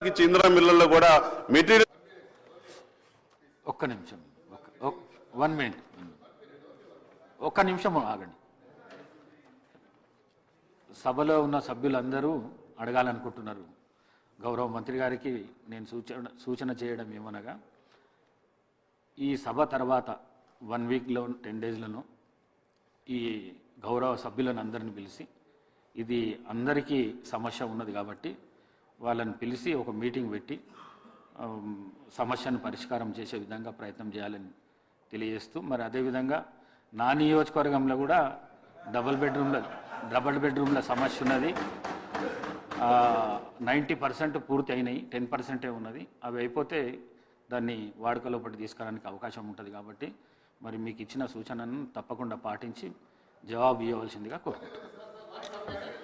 చంద్ర మిల్లల్లో కూడా మెటీరియల్ ఒక్క నిమిషం 1 మినిట్ ఒక్క నిమిషం ఆగండి. సభలో ఉన్న సభ్యులందరూ అడగాలనుకుంటున్నారు. గౌరవ మంత్రి గారికి నేను సూచన చేయడం ఏమనగా, ఈ సభ తర్వాత 1 వీక్లో 10 డేస్లను ఈ గౌరవ సభ్యులను అందరిని పిలిచి, ఇది అందరికీ సమస్య ఉన్నది కాబట్టి వాళ్ళని పిలిచి ఒక మీటింగ్ పెట్టి సమస్యను పరిష్కారం చేసే విధంగా ప్రయత్నం చేయాలని తెలియజేస్తూ, మరి అదేవిధంగా నా నియోజకవర్గంలో కూడా డబుల్ బెడ్రూమ్ల సమస్య ఉన్నది. 90% పూర్తి అయినాయి, 10% ఉన్నది. అవి అయిపోతే దాన్ని వాడుకలోపటి తీసుకురావడానికి అవకాశం ఉంటుంది. కాబట్టి మరి మీకు ఇచ్చిన సూచనను తప్పకుండా పాటించి జవాబు ఇవ్వవలసిందిగా కోరుకుంటున్నాను.